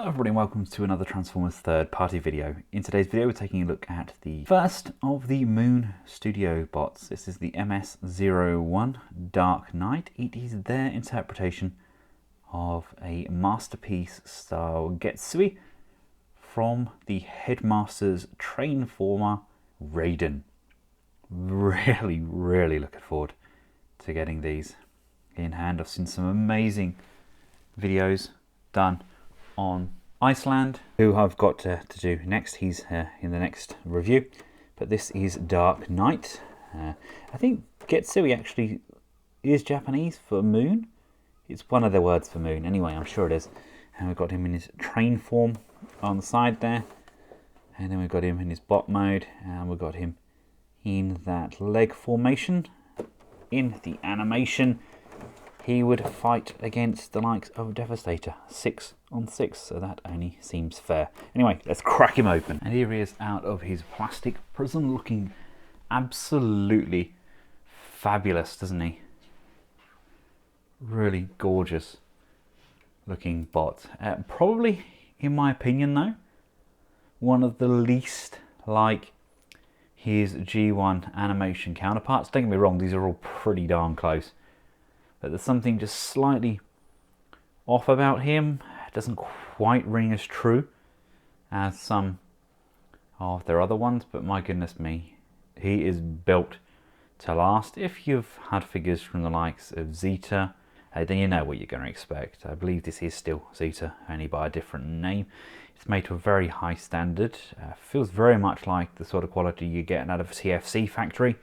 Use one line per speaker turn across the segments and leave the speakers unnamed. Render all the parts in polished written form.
Hello everybody and welcome to another Transformers third party video. In today's video we're taking a look at the first of the Moon Studio bots. This is the MS-01 Dark Knight. It is their interpretation of a masterpiece style GETSUEI from the Headmaster's train former Raiden. Really looking forward to getting these in hand. I've seen some amazing videos done on Iceland, who I've got to do next. He's in the next review, but this is Dark Knight. I think GETSUEI actually is Japanese for moon. It's one of the words for moon anyway, I'm sure it is. And we've got him in his train form on the side there, and then we've got him in his bot mode, and we've got him in that leg formation. In the animation he would fight against the likes of Devastator, 6 on 6, so that only seems fair. Anyway, let's crack him open. And here he is out of his plastic prism, looking absolutely fabulous, doesn't he? Really gorgeous looking bot. Probably, in my opinion though, one of the least like his G1 animation counterparts. Don't get me wrong, these are all pretty darn close. But there's something just slightly off about him. It doesn't quite ring as true as some of their other ones, but my goodness me, he is built to last. If you've had figures from the likes of Zeta, then you know what you're going to expect. I believe this is still Zeta, only by a different name. It's made to a very high standard. Feels very much like the sort of quality you get out of a TFC factory.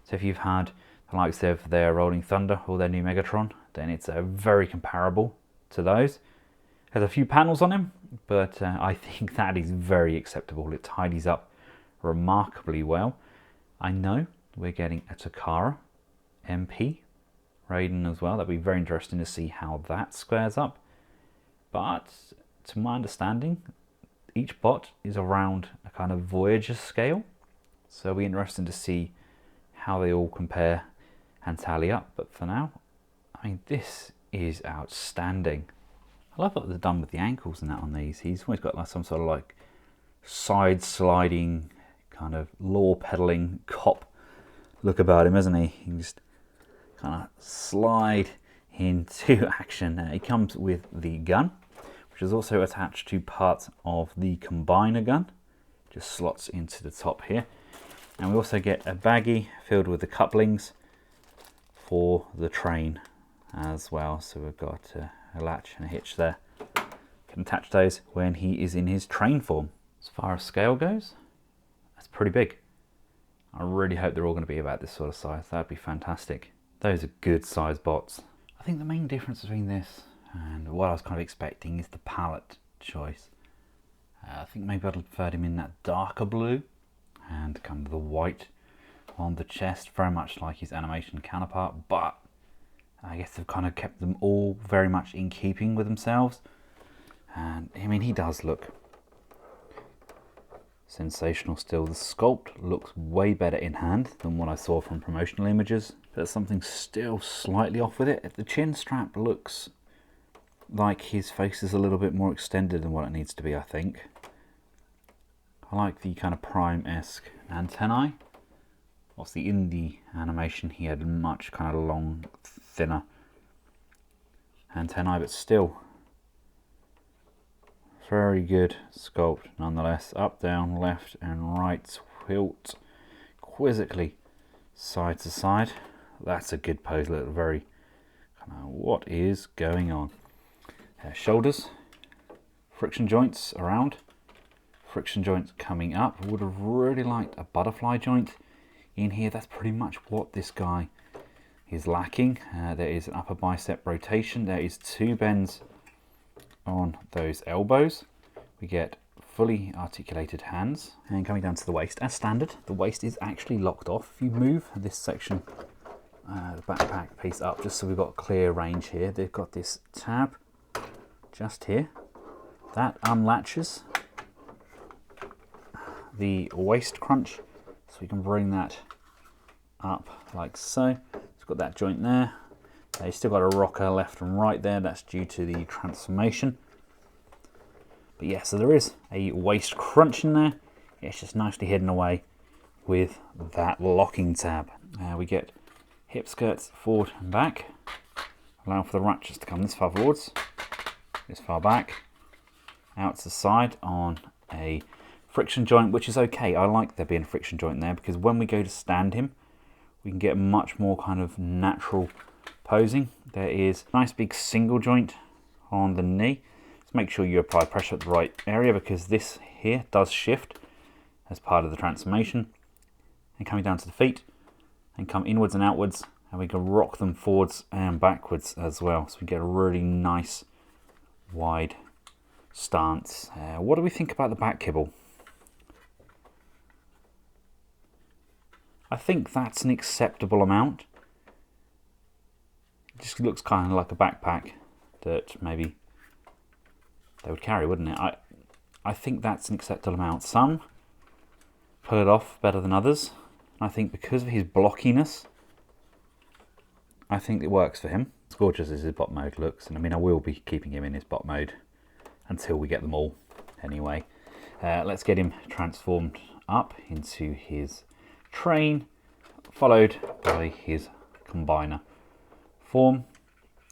So if you've had the likes of their Rolling Thunder or their new Megatron, then it's very comparable to those. Has a few panels on him, but I think that is very acceptable. It tidies up remarkably well. I know we're getting a Takara MP Raiden as well. That'd be very interesting to see how that squares up. But to my understanding, each bot is around a kind of Voyager scale, so it'll be interesting to see how they all compare and tally up. But for now, I mean, this is outstanding. I love what they've done with the ankles and that on these. He's always got like some sort of like side sliding kind of law peddling cop look about him, isn't he? He can just kind of slide into action. He comes with the gun, which is also attached to parts of the combiner gun. Just slots into the top here. And we also get a baggie filled with the couplings for the train as well. So we've got a latch and a hitch there. Can attach those when he is in his train form. As far as scale goes, that's pretty big. I really hope they're all going to be about this sort of size. That'd be fantastic. Those are good size bots. I think the main difference between this and what I was kind of expecting is the palette choice. I think maybe I'd have preferred him in that darker blue and kind of the white on the chest, very much like his animation counterpart, but I guess they've kind of kept them all very much in keeping with themselves. And I mean, he does look sensational still. The sculpt looks way better in hand than what I saw from promotional images. There's something still slightly off with it. The chin strap looks like his face is a little bit more extended than what it needs to be, I think. I like the kind of Prime-esque antennae. Obviously in the animation he had much kind of long, thinner antennae, but still very good sculpt nonetheless. Up, down, left and right, tilt quizzically side to side. That's a good pose. Look, very kind of what is going on. Shoulders, friction joints around, friction joints coming up. I would have really liked a butterfly joint in here. That's pretty much what this guy is lacking. There is an upper bicep rotation. There is 2 bends on those elbows. We get fully articulated hands. And coming down to the waist, as standard, the waist is actually locked off. If you move this section, the backpack piece up, just so we've got clear range here, they've got this tab just here. That unlatches the waist crunch, so we can bring that up like so. It's got that joint there. You've still got a rocker left and right there. That's due to the transformation. But yeah, so there is a waist crunch in there. It's just nicely hidden away with that locking tab. We get hip skirts forward and back, allowing for the ratchets to come this far forwards, this far back, out to the side on a friction joint, which is okay. I like there being a friction joint there because when we go to stand him, we can get much more kind of natural posing. There is a nice big single joint on the knee. Just make sure you apply pressure at the right area because this here does shift as part of the transformation. And coming down to the feet and come inwards and outwards, and we can rock them forwards and backwards as well. So we get a really nice wide stance. What do we think about the back kibble? I think that's an acceptable amount. It just looks kind of like a backpack that maybe they would carry, wouldn't it? I think that's an acceptable amount. Some pull it off better than others. I think because of his blockiness, I think it works for him. As gorgeous as his bot mode looks, and I mean I will be keeping him in his bot mode until we get them all anyway. Let's get him transformed up into his train, followed by his combiner form.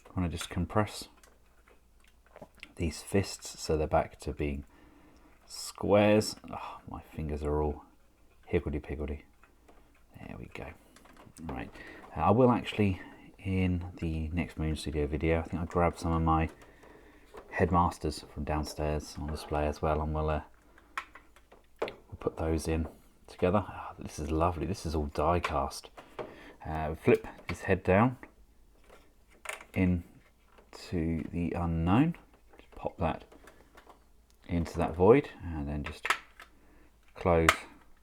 I'm going to just compress these fists so they're back to being squares. Oh, my fingers are all higgledy-piggledy. There we go. Right, I will actually, in the next Moon Studio video, I think I'll grab some of my headmasters from downstairs on display as well, and we'll put those in together. Oh, this is lovely. This is all die cast. Flip his head down into the unknown. Just pop that into that void, and then just close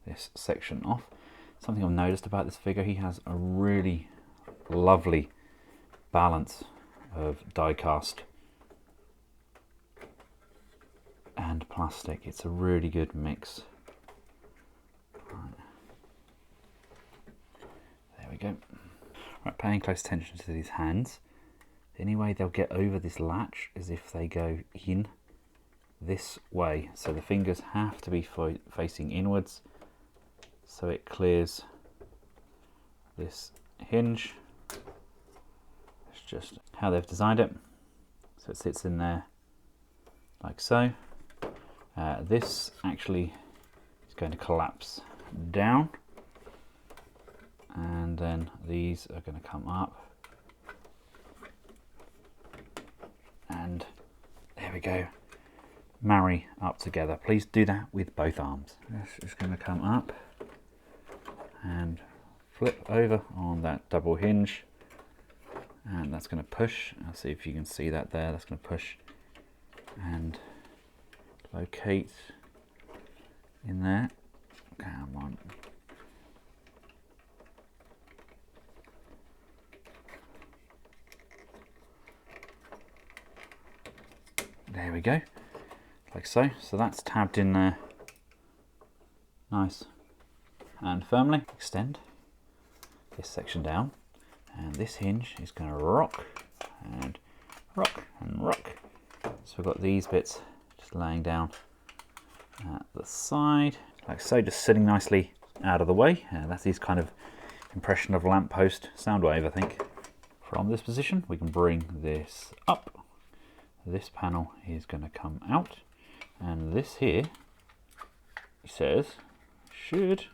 this section off. Something I've noticed about this figure, he has a really lovely balance of die cast and plastic. It's a really good mix. Right. There we go. Right, paying close attention to these hands. The only way they'll get over this latch is if they go in this way. So the fingers have to be facing inwards, so it clears this hinge. It's just how they've designed it. So it sits in there like so. This actually is going to collapse down, and then these are going to come up, and there we go, marry up together. Please do that with both arms. This is going to come up and flip over on that double hinge, and that's going to push. I'll see if you can see that there. That's going to push and locate in there. Come on. There we go, like so. So that's tabbed in there nice and firmly. Extend this section down, and this hinge is going to rock and rock and rock. So we've got these bits just laying down at the side like so, just sitting nicely out of the way. That's his kind of impression of lamppost sound wave, I think. From this position we can bring this up. This panel is going to come out, and this here, he says, should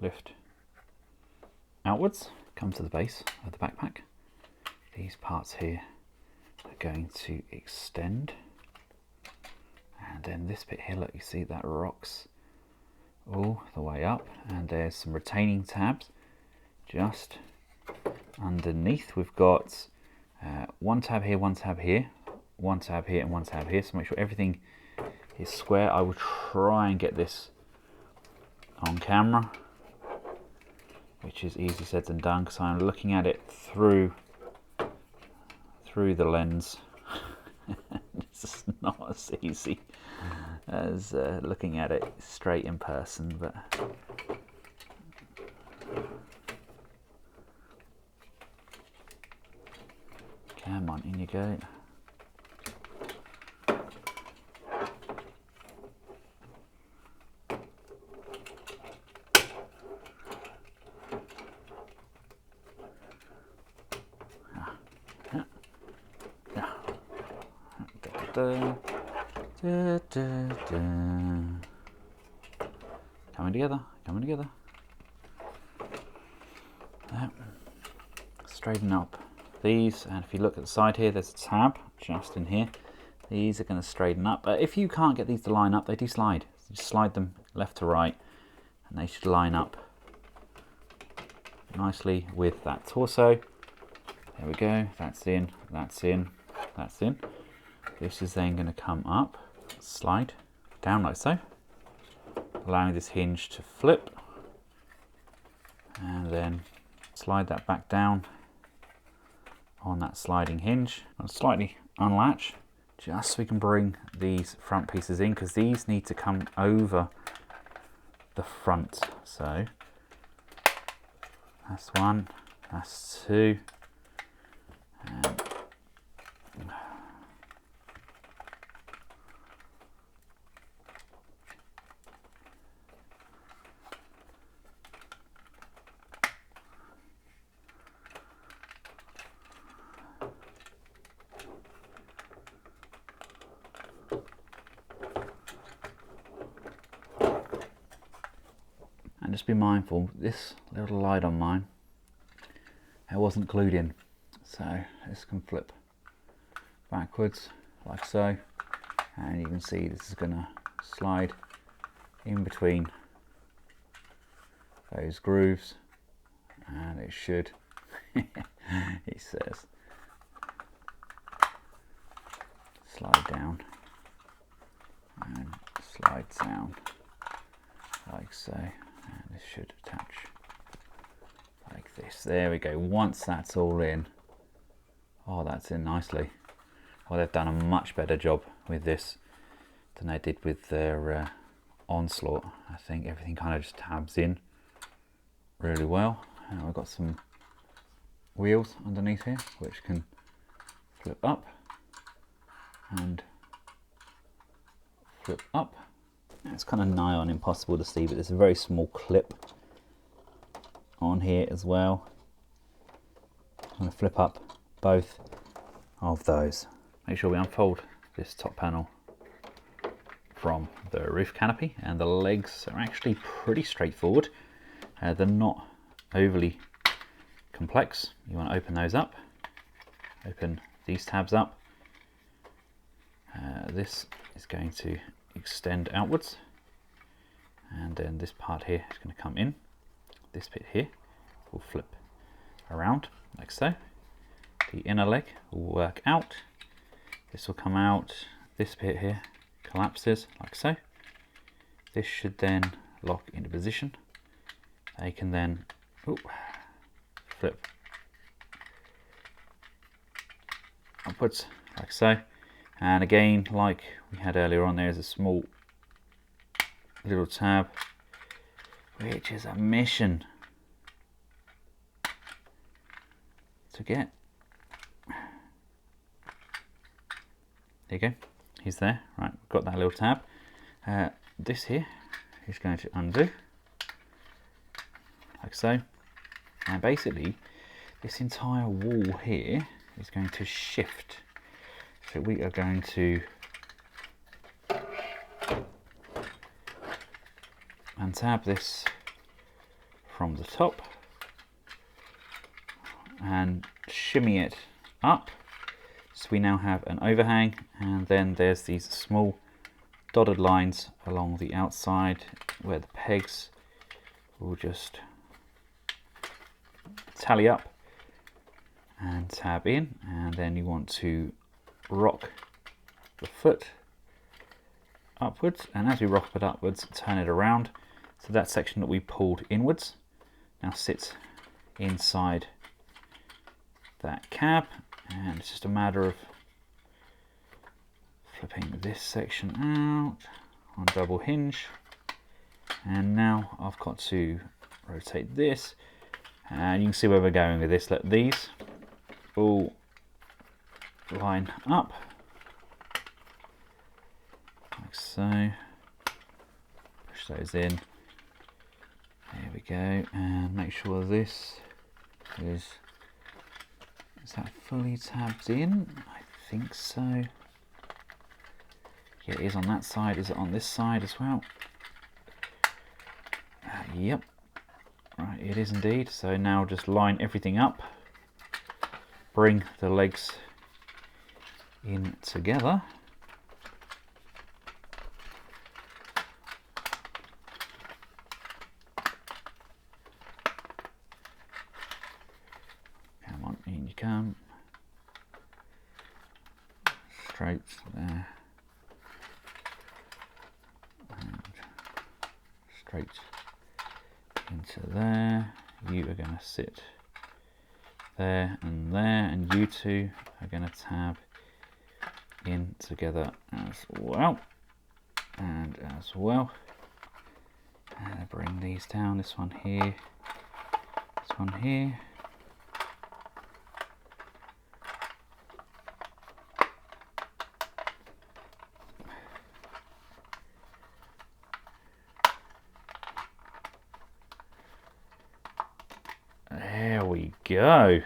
lift outwards, come to the base of the backpack. These parts here are going to extend, and then this bit here, look, you see that rocks all the way up, and there's some retaining tabs just underneath. We've got one tab here, one tab here, one tab here, and one tab here, so make sure everything is square. I will try and get this on camera, which is easy said than done because I'm looking at it through the lens. It's just not as easy as looking at it straight in person, but come on, in you go. da, da, da, da. Coming together, coming together. Yep. Straighten up these, and if you look at the side here, there's a tab just in here. These are going to straighten up. If you can't get these to line up, they do slide. You just slide them left to right, and they should line up nicely with that torso. There we go. That's in, that's in, that's in. This is then going to come up, slide down like so, allowing this hinge to flip, and then slide that back down on that sliding hinge and slightly unlatch, just so we can bring these front pieces in, because these need to come over the front. So that's one, that's two, and just be mindful, this little light on mine, it wasn't glued in, so this can flip backwards like so, and you can see this is going to slide in between those grooves, and it should, he says, slide down and slide down like so, and this should attach like this. There we go. Once that's all in, oh, that's in nicely. Well, they've done a much better job with this than they did with their Onslaught. I think everything kind of just tabs in really well. And we've got some wheels underneath here which can flip up and flip up. It's kind of nigh on impossible to see, but there's a very small clip on here as well. I'm going to flip up both of those. Make sure we unfold this top panel from the roof canopy, and the legs are actually pretty straightforward. They're not overly complex. You want to open those up, open these tabs up. This is going to extend outwards, and then this part here is going to come in. This bit here will flip around like so. The inner leg will work out. This will come out. This bit here collapses like so. This should then lock into position. They can then flip upwards like so. And again, like we had earlier on, there's a small little tab, which is a mission to get. There you go, he's there. Right, we've got that little tab. This here is going to undo, like so. And basically, this entire wall here is going to shift. So we are going to untab this from the top and shimmy it up. So we now have an overhang, and then there's these small dotted lines along the outside where the pegs will just tally up and tab in, and then you want to rock the foot upwards, and as we rock it upwards, turn it around. So that section that we pulled inwards now sits inside that cab, and it's just a matter of flipping this section out on double hinge. And now I've got to rotate this, and you can see where we're going with this. Let these all line up like so. Push those in. There we go, and make sure this is that fully tabbed in? I think so. Yeah, it is on that side. Is it on this side as well? Yep. Right, it is indeed. So now just line everything up. Bring the legs in together. Come on, in you come. Straight there. And straight into there. You are going to sit there, and you two are going to tab in together as well, and as well. And I bring these down, this one here, this one here. There we go.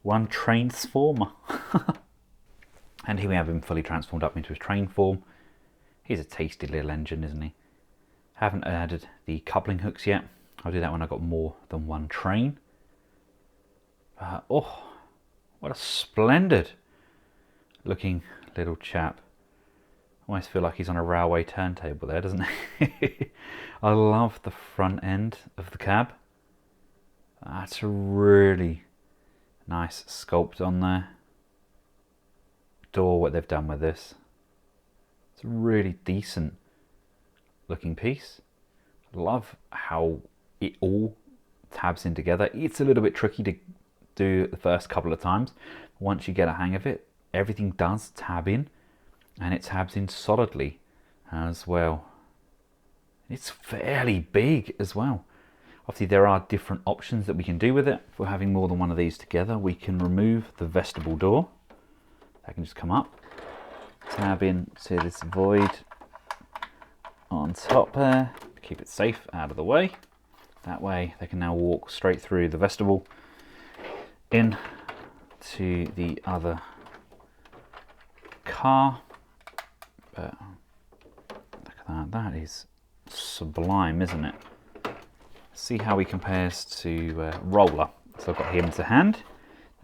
One transformer. And here we have him fully transformed up into his train form. He's a tasty little engine, isn't he? Haven't added the coupling hooks yet. I'll do that when I've got more than one train. Oh, what a splendid looking little chap. Almost feel like he's on a railway turntable there, doesn't he? I love the front end of the cab. That's a really nice sculpt on there. Adore what they've done with this. It's a really decent looking piece. Love how it all tabs in together. It's a little bit tricky to do the first couple of times. Once you get a hang of it, everything does tab in, and it tabs in solidly as well. It's fairly big as well. Obviously there are different options that we can do with it. If we're having more than one of these together, we can remove the vestibule door. That can just come up, tab in to this void on top there, keep it safe out of the way. That way they can now walk straight through the vestibule in to the other car. But look at that, that is sublime, isn't it? See how he compares to Roller. So I've got him to hand.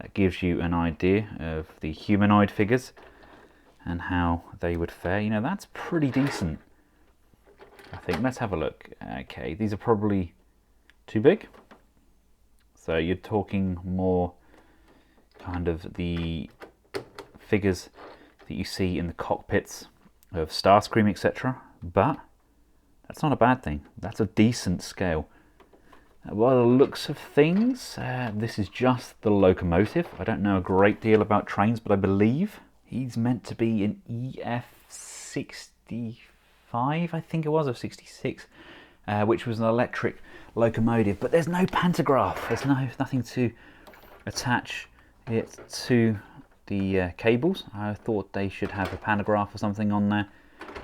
That gives you an idea of the humanoid figures and how they would fare. You know, that's pretty decent, I think. Let's have a look. Okay, these are probably too big. So you're talking more kind of the figures that you see in the cockpits of Starscream, etc. But that's not a bad thing. That's a decent scale. By the looks of things, this is just the locomotive. I don't know a great deal about trains, but I believe he's meant to be an EF65, I think it was, or 66, which was an electric locomotive. But there's no pantograph. There's nothing to attach it to the cables. I thought they should have a pantograph or something on there.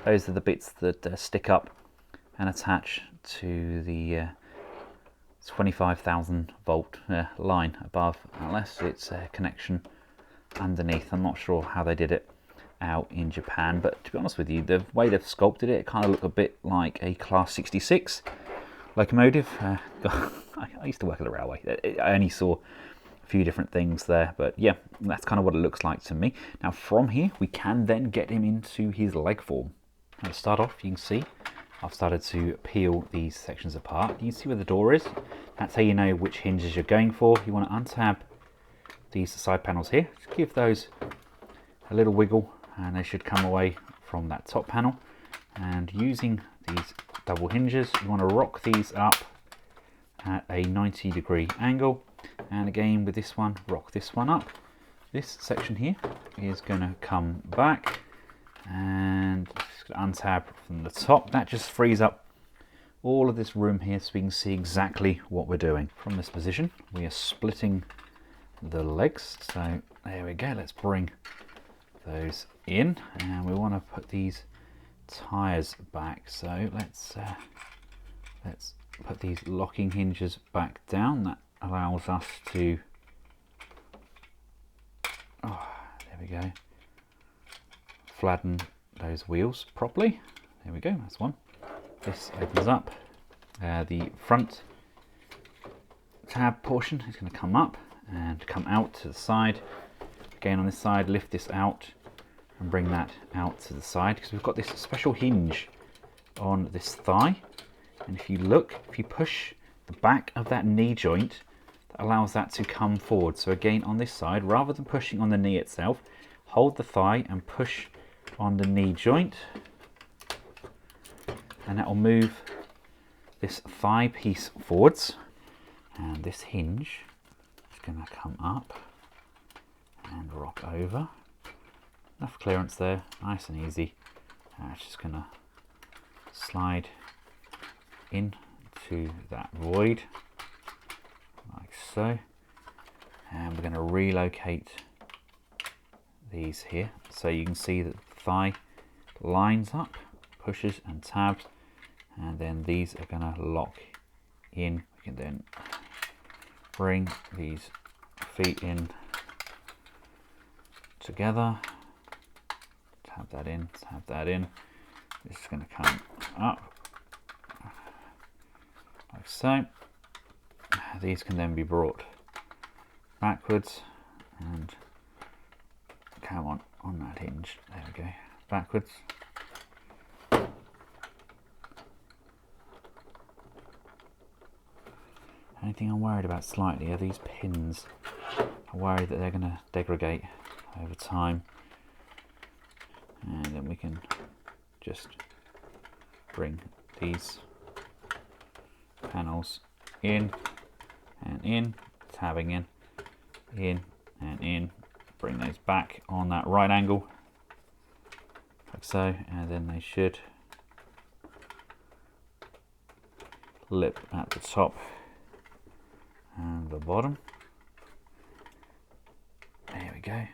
Those are the bits that stick up and attach to the 25,000 volt line above, unless it's a connection underneath. I'm not sure how they did it out in Japan, but to be honest with you, the way they've sculpted it, it kind of looked a bit like a Class 66 locomotive. I used to work at a railway. I only saw a few different things there, but yeah, that's kind of what it looks like to me. Now from here, we can then get him into his leg form. Now to start off, you can see I've started to peel these sections apart. You can see where the door is. That's how you know which hinges you're going for. You want to untab these side panels here. Just give those a little wiggle and they should come away from that top panel. And using these double hinges, you want to rock these up at a 90-degree angle. And again with this one, rock this one up. This section here is going to come back and just untab from the top. That just frees up all of this room here so we can see exactly what we're doing. From this position, we are splitting the legs. So there we go. Let's bring those in, and we want to put these tires back. So let's put these locking hinges back down. That allows us to, there we go, flatten those wheels properly. There we go, that's one. This opens up. The front tab portion is going to come up and come out to the side. Again, on this side, lift this out and bring that out to the side, because we've got this special hinge on this thigh. And if you look, if you push the back of that knee joint, that allows that to come forward. So again, on this side, rather than pushing on the knee itself, hold the thigh and push on the knee joint, and that will move this thigh piece forwards. And this hinge is going to come up and rock over. Enough clearance there, nice and easy. It's just going to slide into that void like so, and we're going to relocate these here so you can see that the thigh lines up, pushes and tabs, and then these are going to lock in. We can then bring these feet in together, tab that in, tab that in. This is going to come up like so. These can then be brought backwards and come on that hinge. There we go, backwards. Anything I'm worried about slightly are these pins. I'm worried that they're going to degrade over time, and then we can just bring these panels in and in, tabbing in and in, bring those back on that right angle like so, and then they should lip at the top and the bottom. There we go.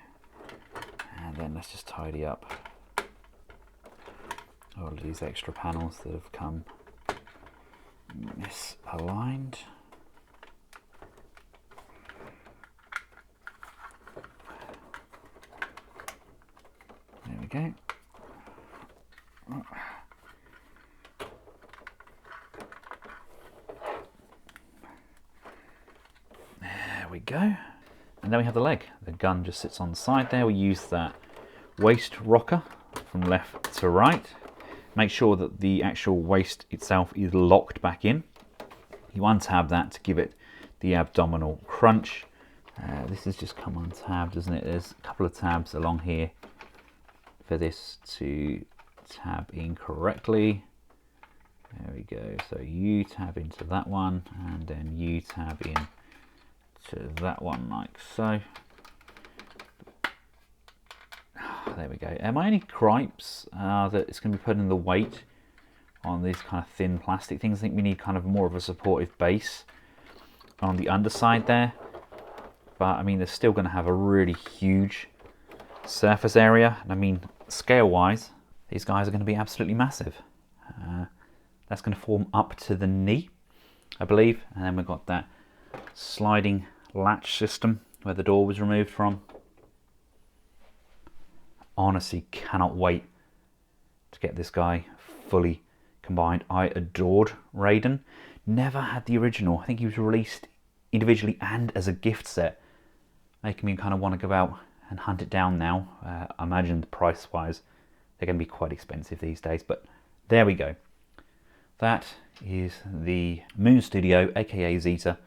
And then let's just tidy up all of these extra panels that have come misaligned. There we go. There we go. And then we have the leg. The gun just sits on the side there. We use that waist rocker from left to right. Make sure that the actual waist itself is locked back in. You untab that to give it the abdominal crunch. This has just come untabbed, doesn't it? There's a couple of tabs along here for this to tab in correctly. There we go. So you tab into that one, and then you tab in to that one like so. There we go. My only gripes are that it's going to be putting the weight on these kind of thin plastic things. I think we need kind of more of a supportive base on the underside there. But I mean, they're still going to have a really huge surface area. And I mean, scale wise, these guys are going to be absolutely massive. That's going to form up to the knee, I believe. And then we've got that sliding latch system where the door was removed from. Honestly, cannot wait to get this guy fully combined. I adored Raiden. Never had the original. I think he was released individually and as a gift set, making me kind of want to go out and hunt it down now. I imagine the price wise they're going to be quite expensive these days, but there we go. That is the Moon Studio aka Zeta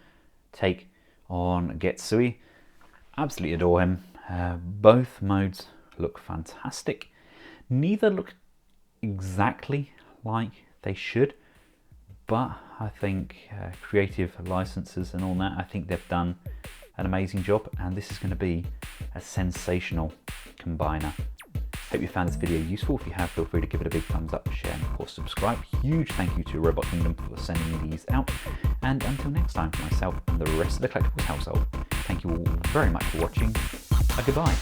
take on GETSUEI. Absolutely adore him. Both modes look fantastic. Neither look exactly like they should, but I think creative licenses and all that, I think they've done an amazing job, and this is going to be a sensational combiner. Hope you found this video useful. If you have, feel free to give it a big thumbs up, share, and of course subscribe. Huge thank you to Robot Kingdom for sending these out, and until next time, for myself and the rest of the Collectables household, thank you all very much for watching. Goodbye.